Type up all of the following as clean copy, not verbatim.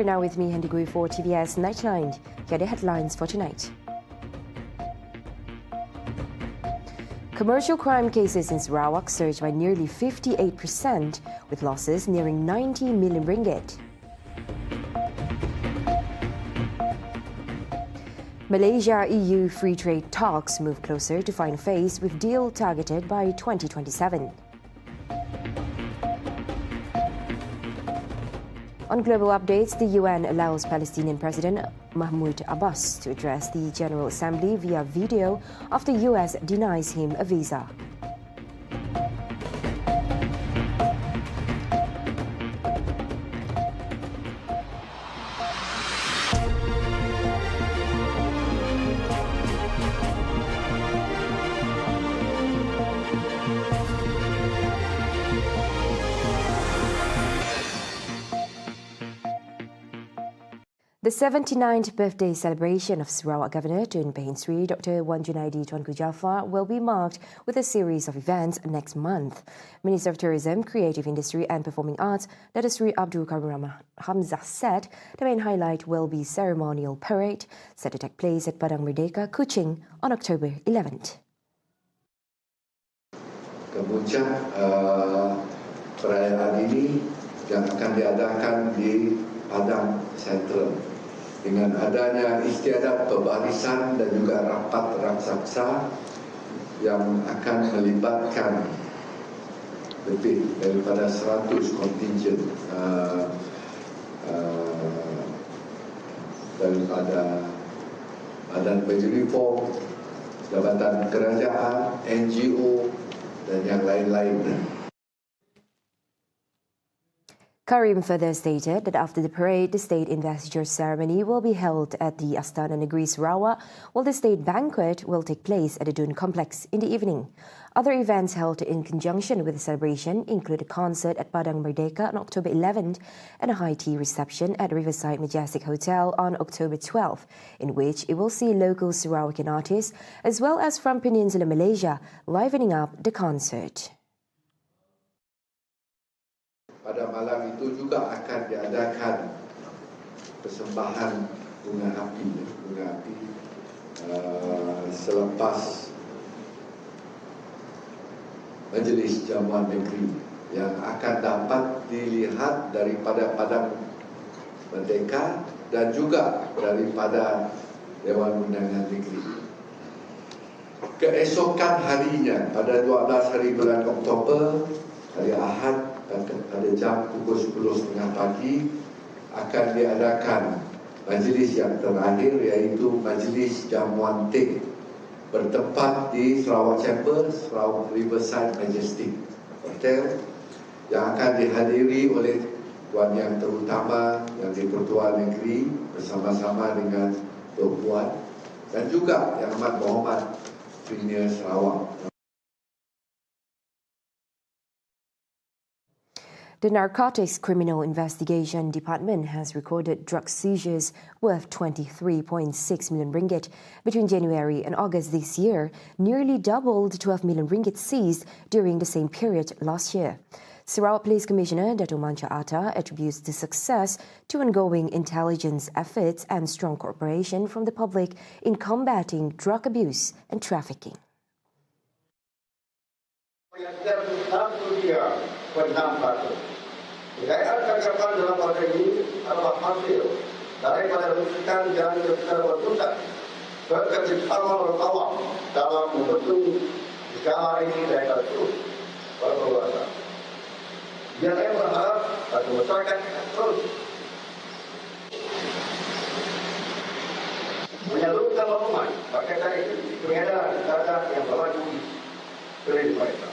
You're now with me, Hendy Gui, for TVS Nightline. Here are the headlines for tonight. Commercial crime cases in Sarawak surged by nearly 58%, with losses nearing 90 million ringgit. Malaysia-EU free trade talks move closer to final phase, with deal targeted by 2027. On global updates, the UN allows Palestinian President MAHMOUD ABBAS to address the General Assembly via video after the US denies him a visa. The 79th birthday celebration of Sarawak Governor Tun Pehin Sri Dr. Wan Junaidi Tuanku Jaafar will be marked with a series of events next month. Minister of Tourism, Creative Industry and Performing Arts, Dr. Sri Abdul Karim Hamzah said the main highlight will be ceremonial parade set to take place at Padang Merdeka, Kuching on October 11th. Kemudian perayaan ini yang akan diadakan di Padang Sentral dengan adanya istiadat pembarisan dan juga rapat raksasa yang akan melibatkan lebih daripada 100 kontingen daripada badan beruniform, jabatan kerajaan, NGO dan yang lain-lain. Karim further stated that after the parade, the state investiture ceremony will be held at the Astana Negeri Sarawak, while the state banquet will take place at the Dun Complex in the evening. Other events held in conjunction with the celebration include a concert at Padang Merdeka on October 11th and a high tea reception at Riverside Majestic Hotel on October 12th, in which it will see local Sarawakian artists as well as from Peninsular Malaysia livening up the concert. Pada malam itu juga akan diadakan persembahan bunga api selepas Majlis Jamuan Negeri yang akan dapat dilihat daripada Padang Merdeka dan juga daripada Dewan Undangan Negeri. Keesokan harinya pada 12 hari bulan Oktober, hari Ahad, pada jam pukul 10.30 pagi akan diadakan majlis yang terakhir, iaitu Majlis Jamuan Teh bertempat di Sarawak Chambers, Sarawak Riverside Majestic Hotel, yang akan dihadiri oleh Tuan Yang Terutama Yang di-Pertuan Negeri bersama-sama dengan Tok Puan dan juga Yang Amat Berhormat Premier Sarawak. The Narcotics Criminal Investigation Department has recorded drug seizures worth 23.6 million ringgit between January and August this year, nearly double the 12 million ringgit seized during the same period last year. Sarawak Police Commissioner Dato' Mancha Atta attributes the success to ongoing intelligence efforts and strong cooperation from the public in combating drug abuse and trafficking. Kekayaan tangkapan dalam pada ini adalah hasil daripada rujukan jalan secara berpusat kekerjasama bersama dalam membentuk negara ini daripada terus berkuasa. Yang saya berharap bagi masyarakat terus menyalurkan maklumat berkaitan pengedaran data yang berlaku di mereka.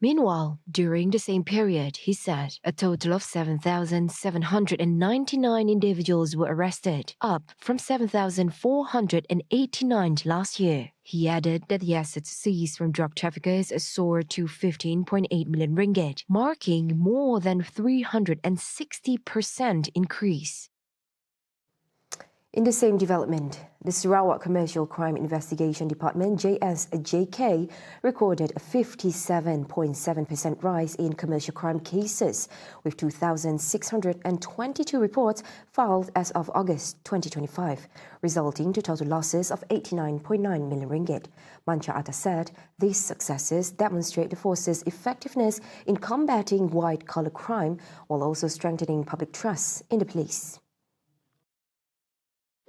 Meanwhile, during the same period, he said a total of 7,799 individuals were arrested, up from 7,489 last year. He added that the assets seized from drug traffickers soared to 15.8 million ringgit, marking more than 360% increase. In the same development, the Sarawak Commercial Crime Investigation Department JSJK recorded a 57.7% rise in commercial crime cases, with 2,622 reports filed as of August 2025, resulting to total losses of 89.9 million ringgit. Mancha Atta said these successes demonstrate the force's effectiveness in combating white-collar crime while also strengthening public trust in the police.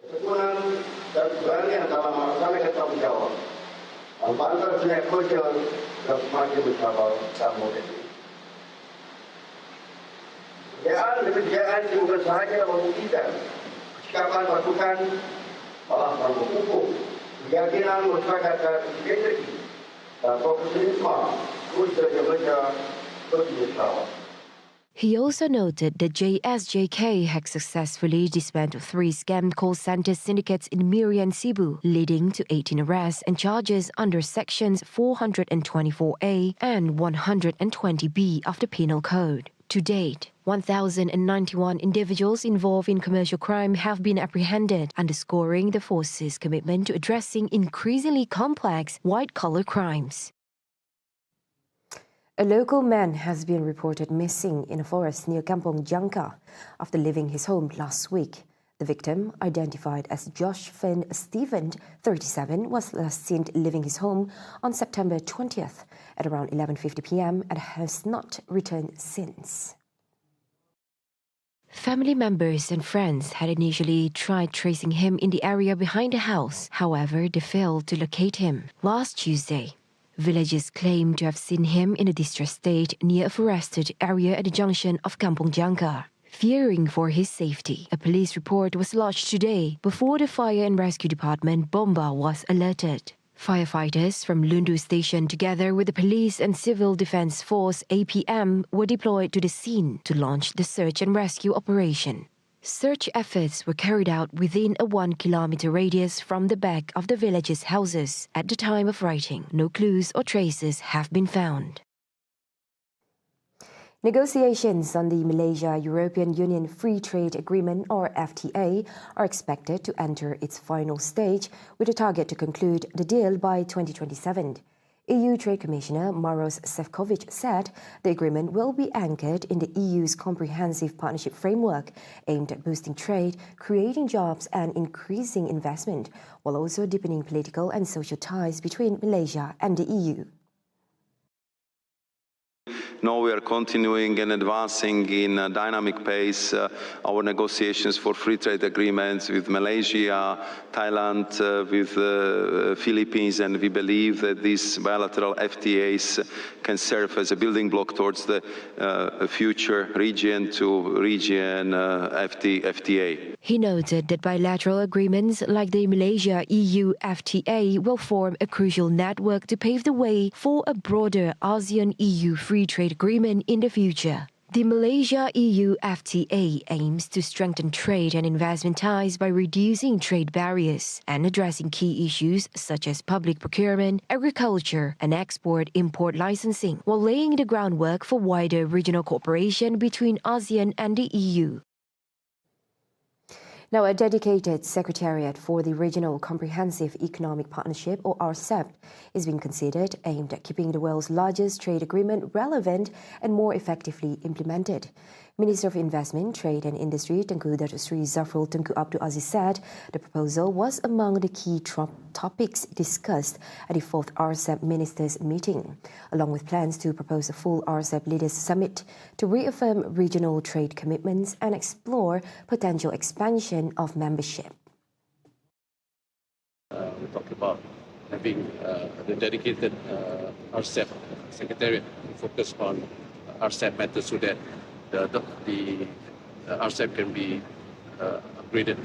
Ketekunan dan keberanian dalam melaksanakan tanggungjawab antara pihak kerja dan semakin bersabar dan modern. Kejayaan ini bukan sahaja membuktikan kesikapan pasukan malah mengukuh keyakinan masyarakat dan integriti dan profesionalisme kerja-kerja bagi Sarawak. He also noted that JSJK had successfully dismantled 3 scam call center syndicates in Miriam Cebu, leading to 18 arrests and charges under sections 424A and 120B of the Penal Code. To date, 1,091 individuals involved in commercial crime have been apprehended, underscoring the force's commitment to addressing increasingly complex white-collar crimes. A local man has been reported missing in a forest near Kampong Jangka after leaving his home last week. The victim, identified as Josh Finn Stephen, 37, was last seen leaving his home on September 20th at around 11:50 p.m. and has not returned since. Family members and friends had initially tried tracing him in the area behind the house. However, they failed to locate him. Last Tuesday, villagers claimed to have seen him in a distressed state near a forested area at the junction of Kampong Jangka. Fearing for his safety, a police report was lodged today before the Fire and Rescue Department Bomba was alerted. Firefighters from Lundu Station together with the Police and Civil Defence Force APM were deployed to the scene to launch the search and rescue operation. Search efforts were carried out within a 1-kilometer radius from the back of the village's houses. At the time of writing, no clues or traces have been found. Negotiations on the Malaysia-European Union Free Trade Agreement, or FTA, are expected to enter its final stage with a target to conclude the deal by 2027. EU Trade Commissioner Maros Sefcovic said the agreement will be anchored in the EU's comprehensive partnership framework aimed at boosting trade, creating jobs and increasing investment, while also deepening political and social ties between Malaysia and the EU. Now we are continuing and advancing in a dynamic pace our negotiations for free trade agreements with Malaysia, Thailand, with Philippines, and we believe that these bilateral FTAs can serve as a building block towards the future region-to-region FTA. He noted that bilateral agreements like the Malaysia-EU FTA will form a crucial network to pave the way for a broader ASEAN-EU free trade agreement in the future. The Malaysia-EU FTA aims to strengthen trade and investment ties by reducing trade barriers and addressing key issues such as public procurement, agriculture, and export-import licensing, while laying the groundwork for wider regional cooperation between ASEAN and the EU. Now, a dedicated secretariat for the Regional Comprehensive Economic Partnership, or Sept, is being considered, aimed at keeping the world's largest trade agreement relevant and more effectively implemented. Minister of Investment, Trade and Industry Tengku Datuk Sri Zafrul Tengku Abdul Aziz said the proposal was among the key topics discussed at the 4th Sept Ministers' meeting, along with plans to propose a full Sept Leaders Summit to reaffirm regional trade commitments and explore potential expansion of membership. We talked about having the dedicated Sept Secretariat focus on Sept matters so that the Sept can be upgraded.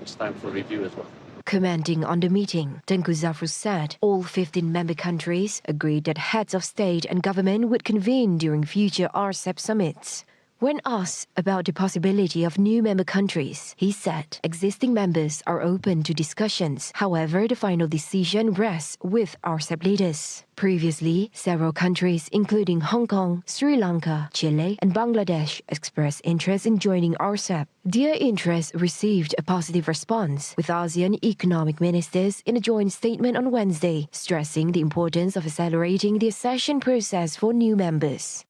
It's time for review as well. Commenting on the meeting, Tengku Zafrul said all 15 member countries agreed that heads of state and government would convene during future Sept summits. When asked about the possibility of new member countries, he said existing members are open to discussions. However, the final decision rests with RCEP leaders. Previously, several countries, including Hong Kong, Sri Lanka, Chile, and Bangladesh, expressed interest in joining RCEP. Their interest received a positive response, with ASEAN economic ministers in a joint statement on Wednesday, stressing the importance of accelerating the accession process for new members.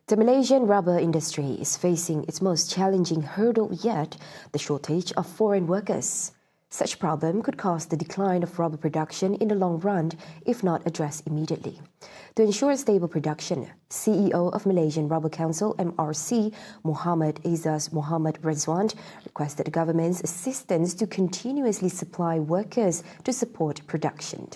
The Malaysian rubber industry is facing its most challenging hurdle yet, the shortage of foreign workers. Such problem could cause the decline of rubber production in the long run if not addressed immediately. To ensure stable production, CEO of Malaysian Rubber Council MRC, Muhammad Izzaz Muhammad Rezwan, requested the government's assistance to continuously supply workers to support production.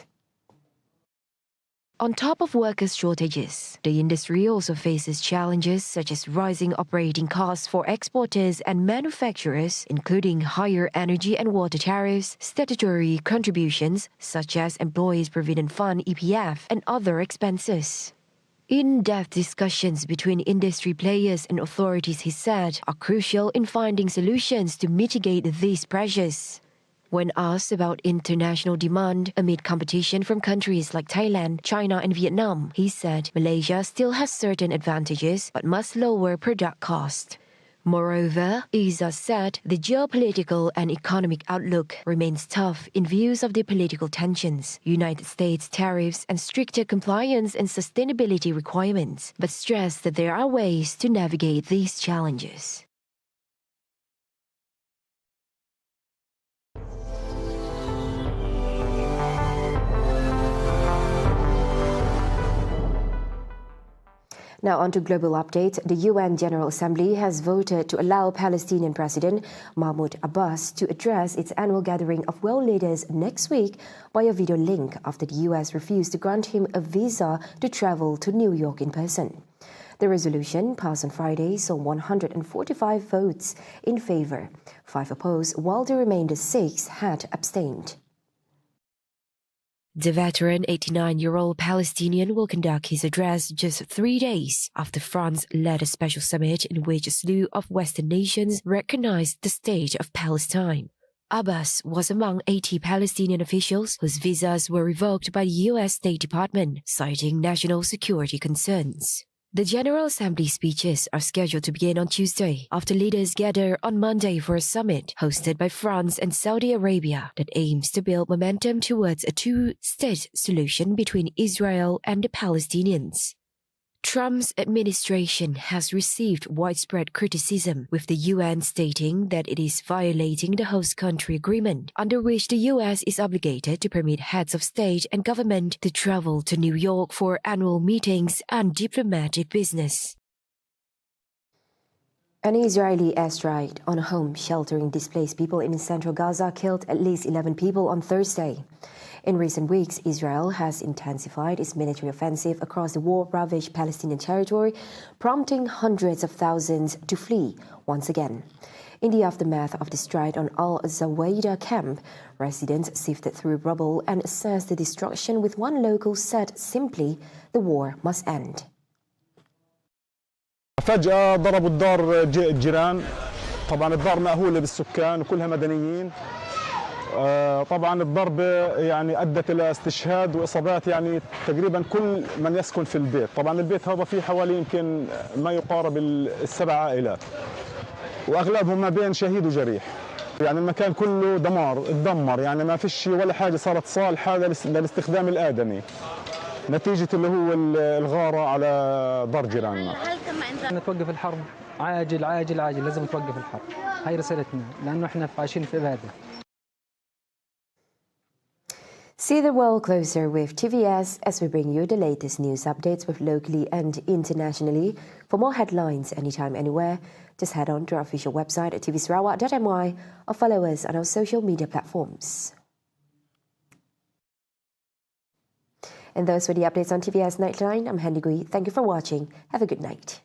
On top of workers' shortages, the industry also faces challenges such as rising operating costs for exporters and manufacturers, including higher energy and water tariffs, statutory contributions such as Employees Provident Fund (EPF), and other expenses. In-depth discussions between industry players and authorities, he said, are crucial in finding solutions to mitigate these pressures. When asked about international demand amid competition from countries like Thailand, China, and Vietnam, he said Malaysia still has certain advantages but must lower product cost. Moreover, Izzaz said the geopolitical and economic outlook remains tough in view of the political tensions, United States tariffs, and stricter compliance and sustainability requirements, but stressed that there are ways to navigate these challenges. Now on to global updates. The UN General Assembly has voted to allow Palestinian President Mahmoud Abbas to address its annual gathering of world leaders next week via video link after the US refused to grant him a visa to travel to New York in person. The resolution passed on Friday saw 145 votes in favor, 5 opposed, while the remainder 6 had abstained. The veteran 89-year-old Palestinian will conduct his address just 3 days after France led a special summit in which a slew of Western nations recognized the state of Palestine. Abbas was among 80 Palestinian officials whose visas were revoked by the U.S. State Department, citing national security concerns. The General Assembly speeches are scheduled to begin on Tuesday after leaders gather on Monday for a summit hosted by France and Saudi Arabia that aims to build momentum towards a two-state solution between Israel and the Palestinians. Trump's administration has received widespread criticism, with the UN stating that it is violating the host country agreement, under which the US is obligated to permit heads of state and government to travel to New York for annual meetings and diplomatic business. An Israeli airstrike on a home sheltering displaced people in central Gaza killed at least 11 people on Thursday. In recent weeks, Israel has intensified its military offensive across the war-ravaged Palestinian territory, prompting hundreds of thousands to flee once again. In the aftermath of the strike on Al-Zawaidah camp, residents sifted through rubble and assessed the destruction, with one local said simply, "The war must end." فجأة ضربوا الدار الجيران، طبعا الدار مأهولة بالسكان وكلها مدنيين. طبعا الضربة يعني أدت إلى استشهاد وإصابات يعني تقريبا كل من يسكن في البيت. طبعا البيت هذا فيه حوالي يمكن ما يقارب ال7 عائلات، وأغلبهم ما بين شهيد وجريح. يعني المكان كله اتدمر، يعني ما فيش ولا حاجة صارت صالحة للاستخدام الآدمي نتيجة اللي هو الغارة على دار جيراننا. توقف الحرب عاجل عاجل عاجل، لازم توقف الحرب. هاي رسالتنا، لأنه احنا عايشين في إبادة. See the world closer with TVS as we bring you the latest news updates with locally and internationally. For more headlines anytime, anywhere, just head on to our official website at tvsarawak.my or follow us on our social media platforms. And those were the updates on TVS Nightline. I'm Handy Gui. Thank you for watching. Have a good night.